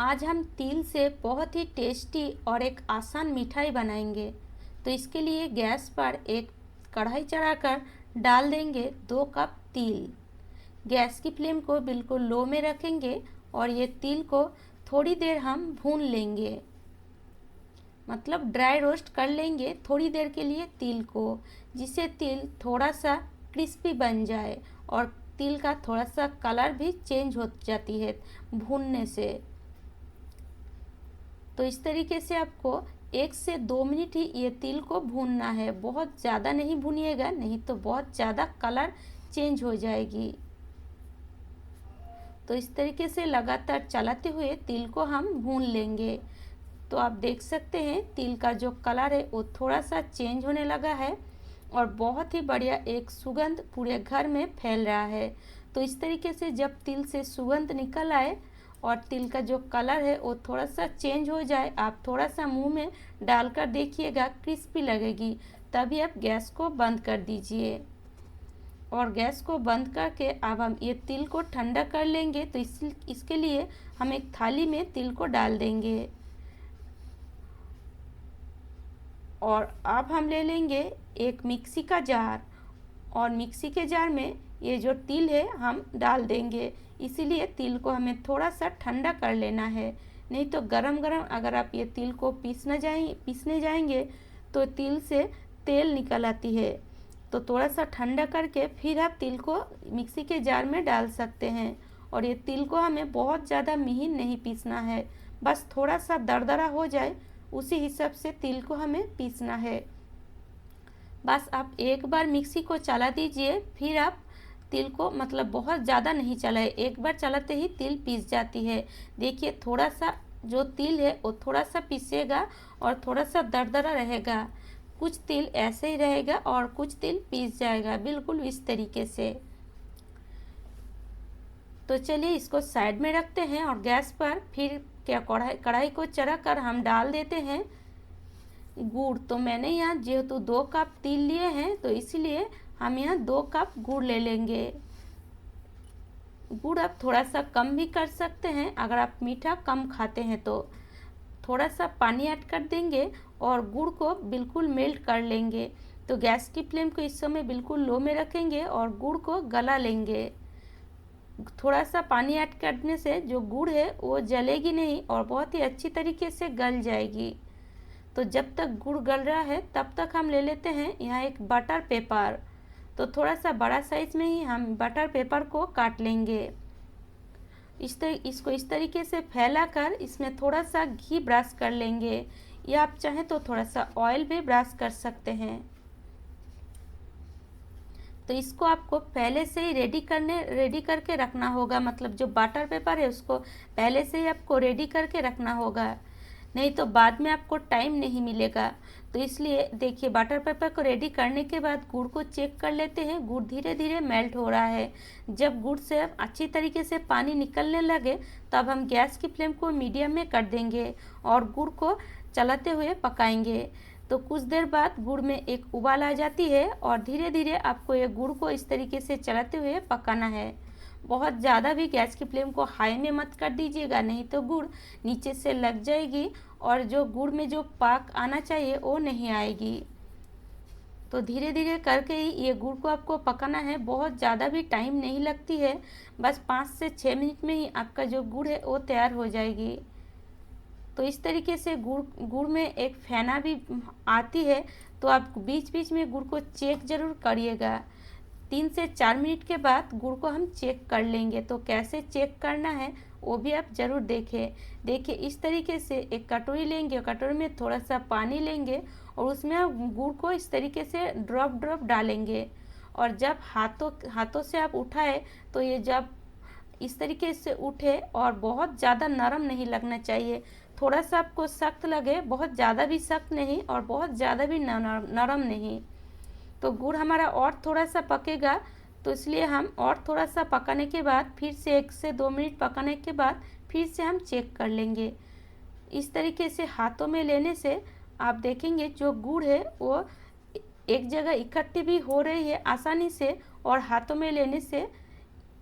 आज हम तिल से बहुत ही टेस्टी और एक आसान मिठाई बनाएंगे। तो इसके लिए गैस पर एक कढ़ाई चढ़ाकर डाल देंगे 2 कप तिल। गैस की फ्लेम को बिल्कुल लो में रखेंगे और ये तिल को थोड़ी देर हम भून लेंगे, मतलब ड्राई रोस्ट कर लेंगे थोड़ी देर के लिए तिल को, जिससे तिल थोड़ा सा क्रिस्पी बन जाए और तिल का थोड़ा सा कलर भी चेंज हो जाती है भूनने से। तो इस तरीके से आपको 1 से 2 मिनट ही ये तिल को भूनना है, बहुत ज़्यादा नहीं भूनिएगा, नहीं तो बहुत ज़्यादा कलर चेंज हो जाएगी। तो इस तरीके से लगातार चलाते हुए तिल को हम भून लेंगे। तो आप देख सकते हैं तिल का जो कलर है वो थोड़ा सा चेंज होने लगा है और बहुत ही बढ़िया एक सुगंध पूरे घर में फैल रहा है। तो इस तरीके से जब तिल से सुगंध निकल आए और तिल का जो कलर है वो थोड़ा सा चेंज हो जाए, आप थोड़ा सा मुंह में डालकर देखिएगा, क्रिस्पी लगेगी, तभी आप गैस को बंद कर दीजिए। और गैस को बंद करके अब हम ये तिल को ठंडा कर लेंगे। तो इसके लिए हम एक थाली में तिल को डाल देंगे और अब हम ले लेंगे एक मिक्सी का जार और मिक्सी के जार में ये जो तिल है हम डाल देंगे। इसीलिए तिल को हमें थोड़ा सा ठंडा कर लेना है, नहीं तो गरम गरम अगर आप ये तिल को पीसने जाएंगे तो तिल से तेल निकल आती है। तो थोड़ा सा ठंडा करके फिर आप तिल को मिक्सी के जार में डाल सकते हैं। और ये तिल को हमें बहुत ज़्यादा महीन नहीं पीसना है, बस थोड़ा सा दरदरा हो जाए उसी हिसाब से तिल को हमें पीसना है। बस आप एक बार मिक्सी को चला दीजिए, फिर आप तिल को मतलब बहुत ज़्यादा नहीं चलाए, एक बार चलाते ही तिल पीस जाती है। देखिए थोड़ा सा जो तिल है वो थोड़ा सा पीसेगा और थोड़ा सा दरदरा रहेगा, कुछ तिल ऐसे ही रहेगा और कुछ तिल पीस जाएगा, बिल्कुल इस तरीके से। तो चलिए इसको साइड में रखते हैं और गैस पर फिर क्या कढ़ाई को चढ़ा कर हम डाल देते हैं गुड़। तो मैंने यहाँ जेहेतु 2 कप तिल लिए हैं तो इसीलिए हम यहाँ 2 कप गुड़ ले लेंगे। गुड़ आप थोड़ा सा कम भी कर सकते हैं, अगर आप मीठा कम खाते हैं तो थोड़ा सा पानी ऐड कर देंगे और गुड़ को बिल्कुल मेल्ट कर लेंगे। तो गैस की फ्लेम को इस समय बिल्कुल लो में रखेंगे और गुड़ को गला लेंगे। थोड़ा सा पानी ऐड करने से जो गुड़ है वो जलेगी नहीं और बहुत ही अच्छी तरीके से गल जाएगी। तो जब तक गुड़ गल रहा है तब तक हम ले लेते हैं यहाँ एक बटर पेपर। तो थोड़ा सा बड़ा साइज में ही हम बटर पेपर को काट लेंगे। इसको इस तरीके से फैलाकर इसमें थोड़ा सा घी ब्रश कर लेंगे, या आप चाहें तो थोड़ा सा ऑयल भी ब्रश कर सकते हैं। तो इसको आपको पहले से ही रेडी करके रखना होगा, मतलब जो बटर पेपर है उसको पहले से ही आपको रेडी करके रखना होगा, नहीं तो बाद में आपको टाइम नहीं मिलेगा। तो इसलिए देखिए बटर पेपर को रेडी करने के बाद गुड़ को चेक कर लेते हैं। गुड़ धीरे धीरे मेल्ट हो रहा है। जब गुड़ से अच्छी तरीके से पानी निकलने लगे तब हम गैस की फ्लेम को मीडियम में कर देंगे और गुड़ को चलाते हुए पकाएंगे। तो कुछ देर बाद गुड़ में एक उबाल आ जाती है और धीरे धीरे आपको ये गुड़ को इस तरीके से चलाते हुए पकाना है। बहुत ज़्यादा भी गैस की फ्लेम को हाई में मत कर दीजिएगा, नहीं तो गुड़ नीचे से लग जाएगी और जो गुड़ में जो पाक आना चाहिए वो नहीं आएगी। तो धीरे धीरे करके ही ये गुड़ को आपको पकाना है, बहुत ज़्यादा भी टाइम नहीं लगती है, बस 5 से 6 मिनट में ही आपका जो गुड़ है वो तैयार हो जाएगी। तो इस तरीके से गुड़ में एक फेना भी आती है, तो आप बीच बीच में गुड़ को चेक ज़रूर करिएगा। 3 से 4 मिनट के बाद गुड़ को हम चेक कर लेंगे। तो कैसे चेक करना है वो भी आप ज़रूर देखें। देखिए इस तरीके से एक कटोरी लेंगे, कटोरी में थोड़ा सा पानी लेंगे और उसमें आप गुड़ को इस तरीके से ड्रॉप ड्रॉप डालेंगे और जब हाथों से आप उठाए तो ये जब इस तरीके से उठे और बहुत ज़्यादा नरम नहीं लगना चाहिए, थोड़ा सा आपको सख्त लगे, बहुत ज़्यादा भी सख्त नहीं और बहुत ज़्यादा भी नरम नहीं। तो गुड़ हमारा और थोड़ा सा पकेगा, तो इसलिए हम और थोड़ा सा पकाने के बाद फिर से 1 से 2 मिनट पकाने के बाद फिर से हम चेक कर लेंगे। इस तरीके से हाथों में लेने से आप देखेंगे जो गुड़ है वो एक जगह इकट्ठी भी हो रही है आसानी से और हाथों में लेने से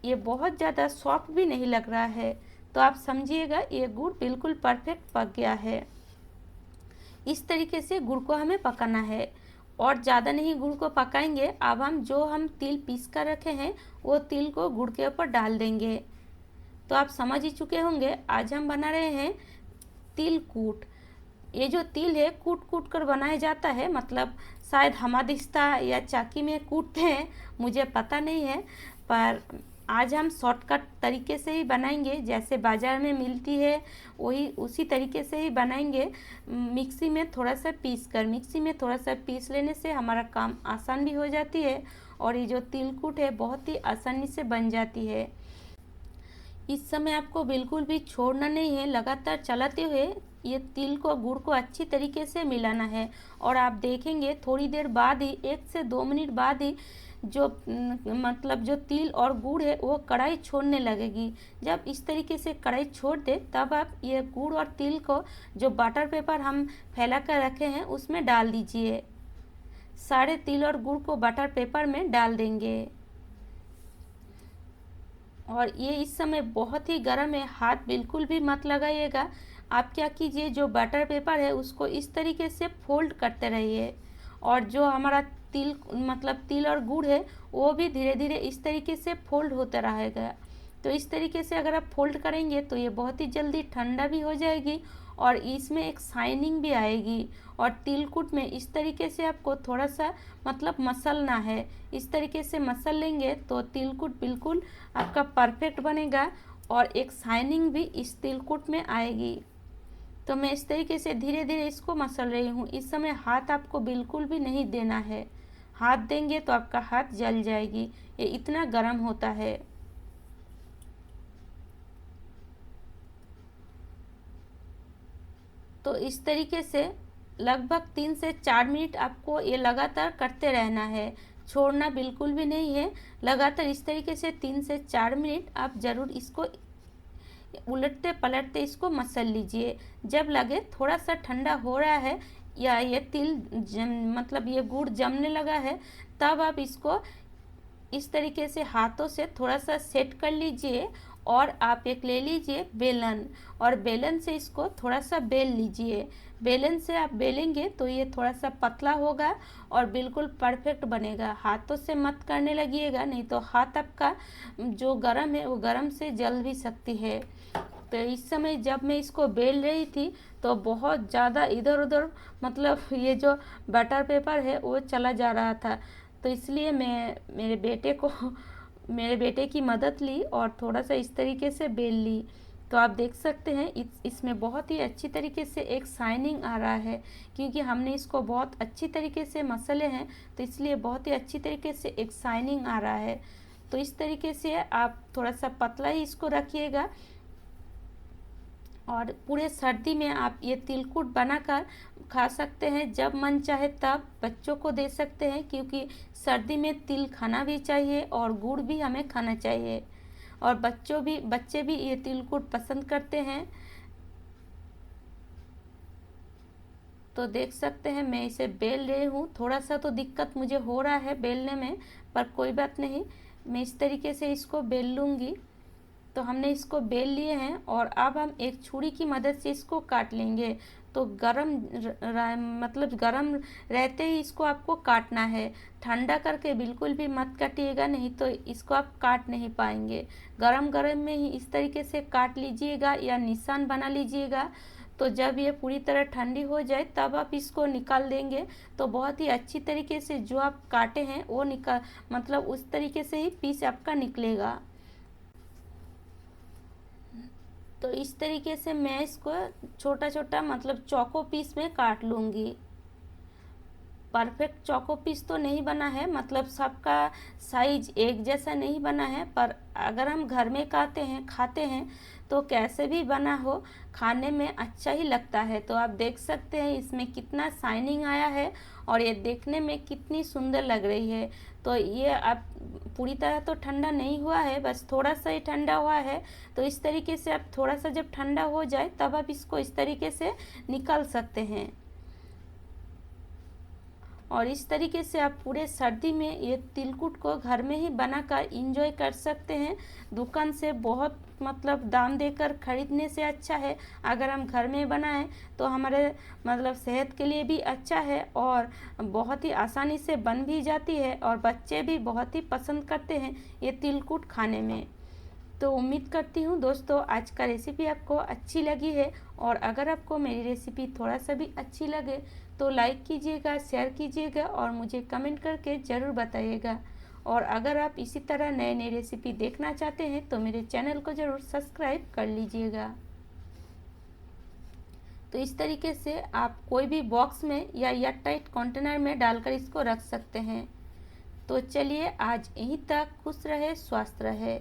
ये बहुत ज़्यादा सॉफ्ट भी नहीं लग रहा है। तो आप समझिएगा ये गुड़ बिल्कुल परफेक्ट पक गया है। इस तरीके से गुड़ को हमें पकाना है और ज़्यादा नहीं गुड़ को पकाएंगे। अब हम तिल पीस कर रखे हैं वो तिल को गुड़ के ऊपर डाल देंगे। तो आप समझ ही चुके होंगे आज हम बना रहे हैं तिल कूट। ये जो तिल है कूट कूट कर बनाया जाता है, मतलब शायद हमादिस्ता या चाकी में कूटते हैं, मुझे पता नहीं है, पर आज हम शॉर्टकट तरीके से ही बनाएंगे। जैसे बाज़ार में मिलती है वही उसी तरीके से ही बनाएंगे। मिक्सी में थोड़ा सा पीस लेने से हमारा काम आसान भी हो जाती है और ये जो तिलकुट है बहुत ही आसानी से बन जाती है। इस समय आपको बिल्कुल भी छोड़ना नहीं है, लगातार चलाते हुए ये तिल को गुड़ को अच्छी तरीके से मिलाना है। और आप देखेंगे थोड़ी देर बाद ही 1 से 2 मिनट बाद ही जो जो तिल और गुड़ है वो कढ़ाई छोड़ने लगेगी। जब इस तरीके से कढ़ाई छोड़ दे तब आप ये गुड़ और तिल को जो बटर पेपर हम फैला कर रखे हैं उसमें डाल दीजिए। सारे तिल और गुड़ को बटर पेपर में डाल देंगे और ये इस समय बहुत ही गर्म है, हाथ बिल्कुल भी मत लगाइएगा। आप क्या कीजिए, जो बटर पेपर है उसको इस तरीके से फोल्ड करते रहिए और जो हमारा तिल और गुड़ है वो भी धीरे धीरे इस तरीके से फोल्ड होता रहेगा। तो इस तरीके से अगर आप फोल्ड करेंगे तो ये बहुत ही जल्दी ठंडा भी हो जाएगी और इसमें एक शाइनिंग भी आएगी। और तिलकुट में इस तरीके से आपको थोड़ा सा मसलना है। इस तरीके से मसल लेंगे तो तिलकुट बिल्कुल आपका परफेक्ट बनेगा और एक शाइनिंग भी इस तिलकुट में आएगी। तो मैं इस तरीके से धीरे धीरे इसको मसल रही हूँ। इस समय हाथ आपको बिल्कुल भी नहीं देना है, हाथ देंगे तो आपका हाथ जल जाएगी, ये इतना गर्म होता है। तो इस तरीके से लगभग 3 से 4 मिनट आपको ये लगातार करते रहना है, छोड़ना बिल्कुल भी नहीं है। लगातार इस तरीके से 3 से 4 मिनट आप ज़रूर इसको उलटते पलटते इसको मसल लीजिए। जब लगे थोड़ा सा ठंडा हो रहा है या ये ये गुड़ जमने लगा है तब आप इसको इस तरीके से हाथों से थोड़ा सा सेट कर लीजिए और आप एक ले लीजिए बेलन और बेलन से इसको थोड़ा सा बेल लीजिए। बेलन से आप बेलेंगे तो ये थोड़ा सा पतला होगा और बिल्कुल परफेक्ट बनेगा। हाथों से मत करने लगिएगा, नहीं तो हाथ आपका जो गरम है वो गरम से जल भी सकती है। तो इस समय जब मैं इसको बेल रही थी तो बहुत ज़्यादा इधर उधर ये जो बटर पेपर है वो चला जा रहा था। तो इसलिए मैं मेरे बेटे की मदद ली और थोड़ा सा इस तरीके से बेल ली। तो आप देख सकते हैं इसमें बहुत ही अच्छी तरीके से एक शाइनिंग आ रहा है, क्योंकि हमने इसको बहुत अच्छी तरीके से मसले हैं तो इसलिए बहुत ही अच्छी तरीके से एक शाइनिंग आ रहा है। तो इस तरीके से आप थोड़ा सा पतला ही इसको रखिएगा और पूरे सर्दी में आप ये तिलकुट बनाकर खा सकते हैं। जब मन चाहे तब बच्चों को दे सकते हैं, क्योंकि सर्दी में तिल खाना भी चाहिए और गुड़ भी हमें खाना चाहिए और बच्चे भी ये तिलकुट पसंद करते हैं। तो देख सकते हैं मैं इसे बेल रही हूँ। थोड़ा सा तो दिक्कत मुझे हो रहा है बेलने में, पर कोई बात नहीं, मैं इस तरीके से इसको बेल लूँगी। तो हमने इसको बेल लिए हैं और अब हम एक छुरी की मदद से इसको काट लेंगे। तो गरम रहते ही इसको आपको काटना है, ठंडा करके बिल्कुल भी मत काटिएगा, नहीं तो इसको आप काट नहीं पाएंगे। गरम गरम में ही इस तरीके से काट लीजिएगा या निशान बना लीजिएगा। तो जब ये पूरी तरह ठंडी हो जाए तब आप इसको निकाल देंगे तो बहुत ही अच्छी तरीके से जो आप काटे हैं वो उस तरीके से ही पीस आपका निकलेगा। तो इस तरीके से मैं इसको छोटा छोटा चौको पीस में काट लूँगी। परफेक्ट चौको पीस तो नहीं बना है, सबका साइज एक जैसा नहीं बना है, पर अगर हम घर में खाते हैं तो कैसे भी बना हो खाने में अच्छा ही लगता है। तो आप देख सकते हैं इसमें कितना शाइनिंग आया है और ये देखने में कितनी सुंदर लग रही है। तो ये आप पूरी तरह तो ठंडा नहीं हुआ है, बस थोड़ा सा ही ठंडा हुआ है। तो इस तरीके से आप थोड़ा सा जब ठंडा हो जाए तब आप इसको इस तरीके से निकाल सकते हैं। और इस तरीके से आप पूरे सर्दी में ये तिलकुट को घर में ही बनाकर इंजॉय कर सकते हैं। दुकान से बहुत मतलब दाम देकर खरीदने से अच्छा है अगर हम घर में बनाएं तो हमारे मतलब सेहत के लिए भी अच्छा है और बहुत ही आसानी से बन भी जाती है और बच्चे भी बहुत ही पसंद करते हैं ये तिलकुट खाने में। तो उम्मीद करती हूँ दोस्तों आज का रेसिपी आपको अच्छी लगी है और अगर आपको मेरी रेसिपी थोड़ा सा भी अच्छी लगे तो लाइक कीजिएगा, शेयर कीजिएगा और मुझे कमेंट करके ज़रूर बताइएगा। और अगर आप इसी तरह नए नए रेसिपी देखना चाहते हैं तो मेरे चैनल को ज़रूर सब्सक्राइब कर लीजिएगा। तो इस तरीके से आप कोई भी बॉक्स में या एयरटाइट कंटेनर में डालकर इसको रख सकते हैं। तो चलिए आज यहीं तक, खुश रहे, स्वस्थ रहे।